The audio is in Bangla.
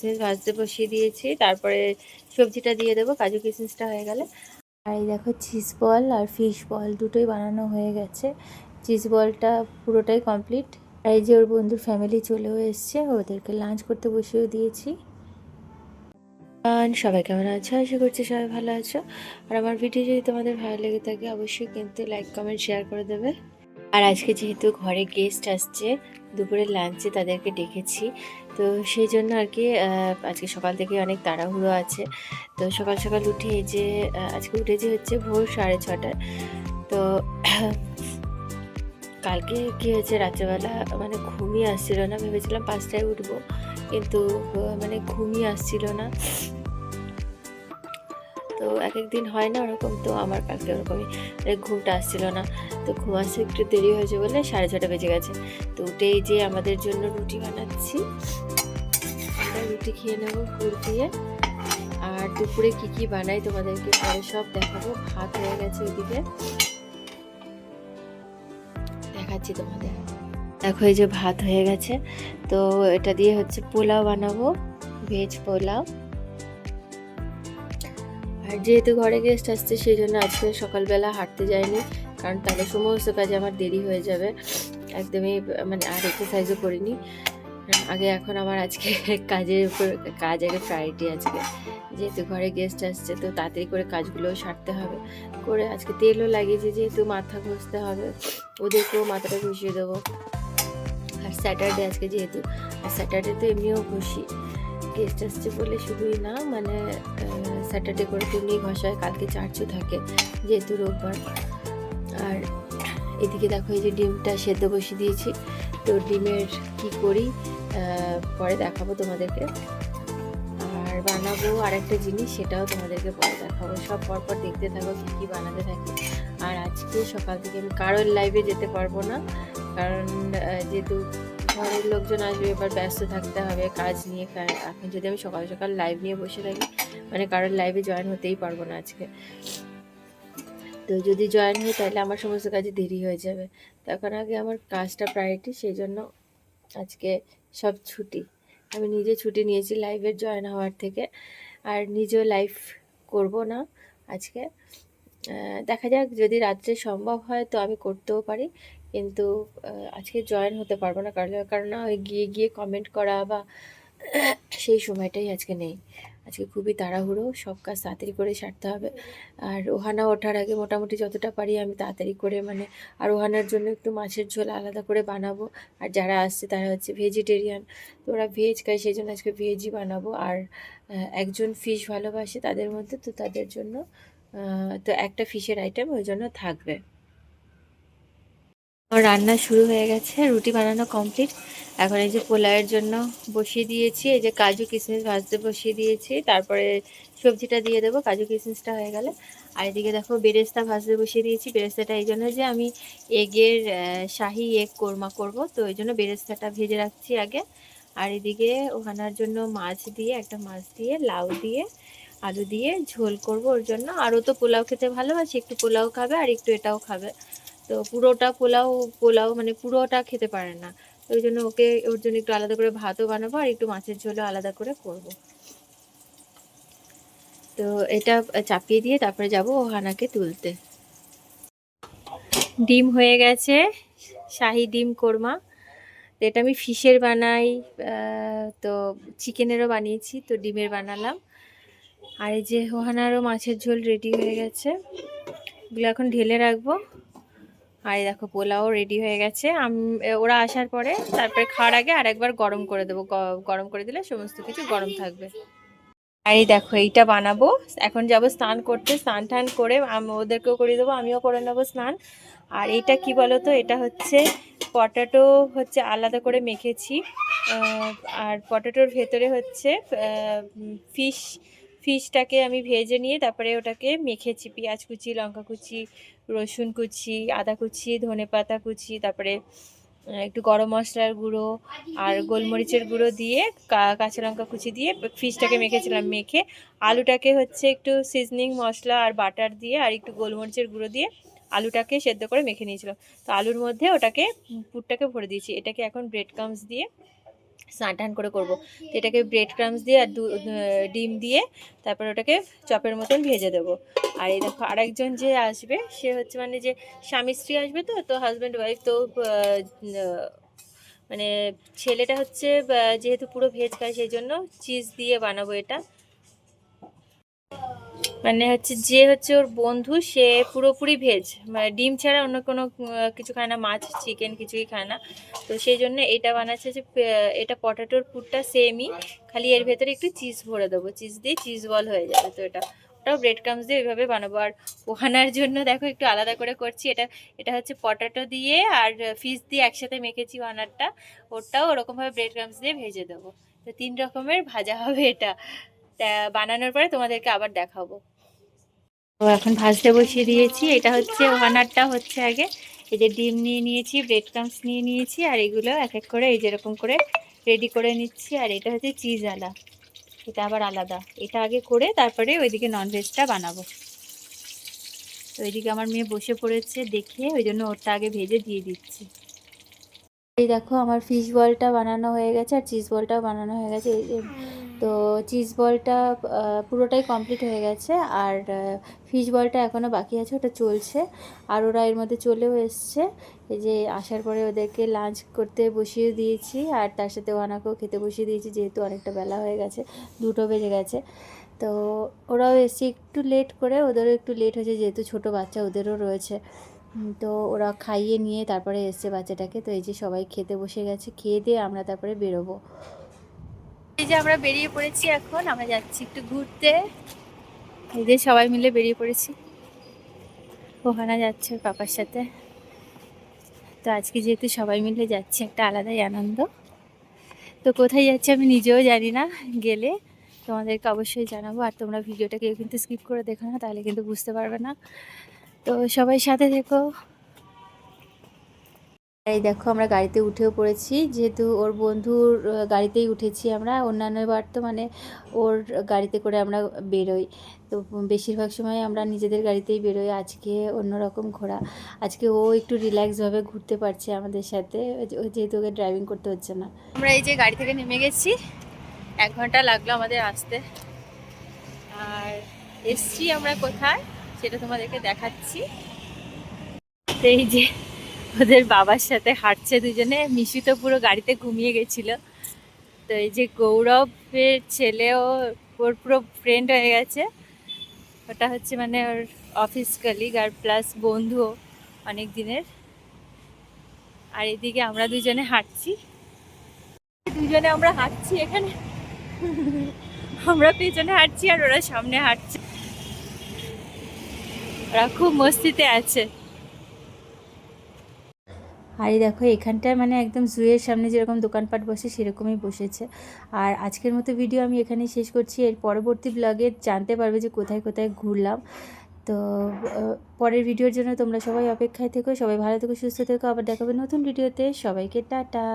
কিশমিশ ভাজতে বসিয়ে দিয়েছি, তারপরে সবজিটা দিয়ে দেবো কাজু কিশমিশটা হয়ে গেলে। আর এই দেখো চিজ বল আর ফিশ বল দুটোই বানানো হয়ে গেছে। চিজ বলটা পুরোটাই কমপ্লিট। আর এই যে ওর বন্ধুর ফ্যামিলি চলেও এসছে, ওদেরকে লাঞ্চ করতে বসিয়েও দিয়েছি। সবাই কেমন আছো? আশা করছি সবাই ভালো আছো। আর আমার ভিডিও যদি তোমাদের ভালো লেগে থাকে অবশ্যই কিন্তু লাইক কমেন্ট শেয়ার করে দেবে। আর আজকে যেহেতু ঘরে গেস্ট আসছে, দুপুরের লাঞ্চে তাদেরকে ডেকেছি, তো সেই জন্য আর কি আজকে সকাল থেকে অনেক তাড়াহুড়ো আছে। তো সকাল সকাল উঠে এই যে আজকে উঠেছি হচ্ছে ভোর 6:30টায়। তো কালকে কি হয়েছে, রাত্রেবেলা মানে ঘুমই আসছিল না, ভেবেছিলাম 5টায় উঠবো, কিন্তু মানে ঘুমই আসছিল না। তো এক এক দিন হয় না ওরকম, তো আমার কালকে ওরকমই ঘুমটা আসছিল না। তো ঘুম আসতে একটু দেরি হয়েছে বলে 6:30 বেজে গেছে। তো উঠেই যে আমাদের জন্য রুটি বানাচ্ছি, আমরা রুটি খেয়ে নেবো গুড় দিয়ে। আর দুপুরে কি কি বানাই তোমাদেরকে পরে সব দেখাবো। ভাত হয়ে গেছে ওইদিকে, দেখাচ্ছি তোমাদের। দেখো এই যে ভাত হয়ে গেছে, তো এটা দিয়ে হচ্ছে পোলাও বানাবো, ভেজ পোলাও। আর যেহেতু ঘরে গেস্ট আসছে সেই জন্য আজকে সকালবেলা হাঁটতে যাইনি, কারণ তাহলে সমস্ত কাজে আমার দেরি হয়ে যাবে। একদমই মানে আর এক্সারসাইজও করিনি আগে। এখন আমার আজকে কাজের উপর কাজ আগে প্রায়োরিটি। আজকে যেহেতু ঘরে গেস্ট আসছে তো তাড়াতাড়ি করে কাজগুলোও সারতে হবে করে। আজকে তেলও লাগিয়েছে, যেহেতু মাথা ঘষতে হবে, ওদেরকেও মাথাটা ঘষিয়ে দেবো। আর স্যাটারডে আজকে যেহেতু, আর স্যাটারডে তো এমনিও ঘষি, গেস্ট আসছে বলে শুধুই না, মানে স্যাটারডে করে তেমনি ঘষা হয়। কালকে চার্চও থাকে যেহেতু রোববার। আর এদিকে দেখো এই যে ডিমটা সেদ্ধ বসিয়ে দিয়েছি, তো ডিমের কি করি পরে দেখাবো তোমাদেরকে। আর বানাবো আরেকটা জিনিস, সেটাও তোমাদেরকে পরে দেখাবো। সব পরপর দেখতে থাকো কী কী বানাতে থাকি। আর আজকে সকাল থেকে আমি কারোর লাইভে যেতে পারবো না, কারণ যেহেতু ঘরের লোকজন আসবে, এবার ব্যস্ত থাকতে হবে কাজ নিয়ে। এখন যদি আমি সকাল সকাল লাইভ নিয়ে বসে থাকি, মানে কারোর লাইভে জয়েন হতেই পারবো না আজকে। তো যদি জয়েন হই তাহলে আমার সমস্ত কাজে দেরি হয়ে যাবে। তখন আগে আমার কাজটা প্রায়োরিটি, সেই জন্য আজকে সব ছুটি। আমি নিজে ছুটি নিয়েছি লাইভের জয়েন হওয়ার থেকে। আর নিজেও লাইভ করব না আজকে। দেখা যাক, যদি রাত্রে সম্ভব হয় তো আমি করতেও পারি, কিন্তু আজকে জয়েন হতে পারবো না। কারণ ওই গিয়ে গিয়ে কমেন্ট করা বা সেই সময়টাই আজকে নেই। আজকে খুবই তাড়াহুড়ো, সব কাজ তাড়াতাড়ি করে সারতে হবে। আর ওহানা ওঠার আগে মোটামুটি যতটা পারি আমি তাড়াতাড়ি করে মানে, আর ওহানার জন্য একটু মাছের ঝোল আলাদা করে বানাবো। আর যারা আসছে তারা হচ্ছে ভেজিটেরিয়ান, তো ওরা ভেজ খায়, সেই জন্য আজকে ভেজই বানাবো। আর একজন ফিশ ভালোবাসে তাদের মধ্যে, তো তাদের জন্য তো একটা ফিশের আইটেম ওই জন্য থাকবে। আমার রান্না শুরু হয়ে গেছে, রুটি বানানো কমপ্লিট। এখন এই যে পোলাওয়ের জন্য বসিয়ে দিয়েছি, এই যে কাজু কিশমিশ ভাজতে বসিয়ে দিয়েছি, তারপরে সবজিটা দিয়ে দেবো কাজু কিশমিশটা হয়ে গেলে। আর এদিকে দেখো বেরেস্তা ভাজতে বসিয়ে দিয়েছি। বেরেস্তাটা এই জন্য যে আমি এগের শাহি এগ কোরমা করব, তো এই জন্য বেরেস্তাটা ভেজে রাখছি আগে। আর এদিকে ওখানার জন্য মাছ দিয়ে, একটা মাছ দিয়ে লাউ দিয়ে আলু দিয়ে ঝোল করব ওর জন্য। আরও তো পোলাও খেতে ভালোবাসি, একটু পোলাও খাবে আর একটু এটাও খাবে। তো পুরোটা পোলাও পোলাও মানে পুরোটা খেতে পারে না, তো ওই জন্য ওর জন্য একটু আলাদা করে ভাতও বানাবো আর একটু মাছের ঝোলও আলাদা করে করব। তো এটা চাপিয়ে দিয়ে তারপরে যাব হানাকে তুলতে। ডিম হয়ে গেছে, শাহি ডিম কোরমা। তো এটা আমি ফিশের বানাই, তো চিকেনেরও বানিয়েছি, তো ডিমের বানালাম। আর এই যে ওহানারও মাছের ঝোল রেডি হয়ে গেছে, এগুলো এখন ঢেলে রাখবো। আর এই দেখো পোলাও রেডি হয়ে গেছে। ওরা আসার পরে তারপরে খাওয়ার আগে আর একবার গরম করে দেবো, গরম করে দিলে সমস্ত কিছু গরম থাকবে। আর এই দেখো এইটা বানাবো। এখন যাব স্নান করতে, স্নান টান করে ওদেরকেও করে দেবো, আমিও করে নেবো স্নান। আর এইটা কি বলো তো, এটা হচ্ছে পটাটো হচ্ছে আলাদা করে মেখেছি, আর পটাটোর ভেতরে হচ্ছে ফিশ ফিশটাকে আমি ভেজে নিয়ে তারপরে ওটাকে মেখেছি পেঁয়াজ কুচি, লঙ্কা কুচি, রসুন কুচি, আদা কুচি, ধনেপাতা কুচি, তারপরে একটু গরম মশলার গুঁড়ো আর গোলমরিচের গুঁড়ো দিয়ে কাঁচা লঙ্কা কুচি দিয়ে ফিশটাকে মেখেছিলাম। মেখে আলুটাকে হচ্ছে একটু সিজনিং মশলা আর বাটার দিয়ে আর একটু গোলমরিচের গুঁড়ো দিয়ে আলুটাকে সেদ্ধ করে মেখে নিয়েছিলাম। তো আলুর মধ্যে ওটাকে পুরটাকে ভরে দিয়েছি। এটাকে এখন ব্রেড ক্রাম্বস দিয়ে স্নান টান করে করবো। তো এটাকে ব্রেড ক্রামস দিয়ে আর ডিম দিয়ে তারপর ওটাকে চপের মতন ভেজে দেবো। আর এই দেখো আরেকজন যে আসবে সে হচ্ছে মানে যে স্বামী স্ত্রী আসবে, তো তো হাজব্যান্ড ওয়াইফ, তো মানে ছেলেটা হচ্ছে যেহেতু পুরো ভেজ খায় সেই জন্য চিজ দিয়ে বানাবো এটা। মানে হচ্ছে যে হচ্ছে ওর বন্ধু সে পুরোপুরি ভেজ, মানে ডিম ছাড়া অন্য কোনো কিছু খায় না, মাছ চিকেন কিছুই খায় না। তো সেই জন্য এটা বানাচ্ছে যে এটা পটেটোর পুরটা সেমই, খালি এর ভেতরে একটু চিজ ভরে দেবো, চিজ দিয়ে চিজ বল হয়ে যাবে। তো ওটাও ব্রেড ক্রামস দিয়ে ওইভাবে বানাবো। আর ওহানার জন্য দেখো একটু আলাদা করে করছি। এটা এটা হচ্ছে পটেটো দিয়ে আর ফিশ দিয়ে একসাথে মেখেছি ওহানারটা, ওটাও ওরকমভাবে ব্রেড ক্রামস দিয়ে ভেজে দেবো। তো 3 রকমের ভাজা হবে এটা। তা বানানোর পরে তোমাদেরকে আবার দেখাবো। তো এখন ভাজতে বসিয়ে দিয়েছি। এটা হচ্ছে ওহানারটা হচ্ছে আগে এই যে ডিম নিয়ে নিয়েছি, ব্রেড ক্রামস নিয়ে নিয়েছি, আর এগুলো এক এক করে এই যেরকম করে রেডি করে নিচ্ছি। আর এটা হচ্ছে চিজ আলা, এটা আবার আলাদা। এটা আগে করে তারপরে ওইদিকে ননভেজটা বানাবো। তো ওইদিকে আমার মেয়ে বসে পড়েছে দেখে, ওই জন্য ওটা আগে ভেজে দিয়ে দিচ্ছি। এই দেখো আমার ফিশ বলটা বানানো হয়ে গেছে আর চিজ বলটাও বানানো হয়ে গেছে। এই যে তো চিজ বলটা পুরোটাই কমপ্লিট হয়ে গেছে, আর ফিশ বলটা এখনও বাকি আছে, ওটা চলছে। আর ওরা এর মধ্যে চলেও এসছে। এই যে আসার পরে ওদেরকে লাঞ্চ করতে বসিয়ে দিয়েছি, আর তার সাথে ওয়ানাকেও খেতে বসিয়ে দিয়েছি, যেহেতু অনেকটা বেলা হয়ে গেছে, 2টো বেজে গেছে। তো ওরাও এসছে একটু লেট করে, ওদেরও একটু লেট হয়েছে যেহেতু ছোটো বাচ্চা ওদেরও রয়েছে। তো ওরা খাইয়ে নিয়ে তারপরে এসছে বাচ্চাটাকে। তো এই যে সবাই খেতে বসে গেছে, খেয়ে দিয়ে আমরা তারপরে বেরোবো। এই যে আমরা বেরিয়ে পড়েছি, এখন আমরা যাচ্ছি একটু ঘুরতে। এই যে সবাই মিলে বেরিয়ে পড়েছি, ওখানে যাচ্ছে ওর পাপার সাথে। তো আজকে যেহেতু সবাই মিলে যাচ্ছি, একটা আলাদাই আনন্দ। তো কোথায় যাচ্ছি আমি নিজেও জানি না, গেলে তোমাদেরকে অবশ্যই জানাবো। আর তোমরা ভিডিওটা কেউ কিন্তু স্কিপ করে দেখো না, তাহলে কিন্তু বুঝতে পারবে না। তো সবাই সাথে থেকো। এই দেখো আমরা গাড়িতে উঠেও পড়েছি, যেহেতু ওর বন্ধুর গাড়িতেই উঠেছি আমরা। অন্যান্যবার তো মানে ওর গাড়িতে করে আমরা বেরোই, তো বেশিরভাগ সময় আমরা নিজেদের গাড়িতেই বেরোই। আজকে অন্যরকম ঘোরা, আজকে ও একটু রিল্যাক্সভাবে ঘুরতে পারছে আমাদের সাথে, যেহেতু ওকে ড্রাইভিং করতে হচ্ছে না। আমরা এই যে গাড়ি থেকে নেমে গেছি, 1 ঘন্টা লাগলো আমাদের আসতে। আর এসছি আমরা কোথায় সেটা তোমাদেরকে দেখাচ্ছি। এই যে ওদের বাবার সাথে হাঁটছে দুজনে, মিশু তো পুরো গাড়িতে ঘুমিয়ে গেছিল। তো এই যে গৌরবের ছেলেও ওর পুরো ফ্রেন্ড হয়ে গেছে, ওটা হচ্ছে মানে ওর অফিস কলিগ আর প্লাস বন্ধুও অনেক দিনের। আর এদিকে আমরা দুজনে হাঁটছি, আমরা হাঁটছি এখানে, আমরা পেছনে হাঁটছি আর ওরা সামনে হাঁটছে। ওরা খুব মস্তিতে আছে। আর এই দেখো এখানটায় মানে একদম জুয়ের সামনে যেরকম দোকানপাট বসে সেরকমই বসেছে। আর আজকের মতো ভিডিও আমি এখানেই শেষ করছি। এর পরবর্তী ব্লগে জানতে পারবে যে কোথায় কোথায় ঘুরলাম। তো পরের ভিডিওর জন্য তোমরা সবাই অপেক্ষায় থেকো। সবাই ভালো থেকো, সুস্থ থেকো। আবার দেখাবে নতুন ভিডিওতে। সবাইকে টাটা।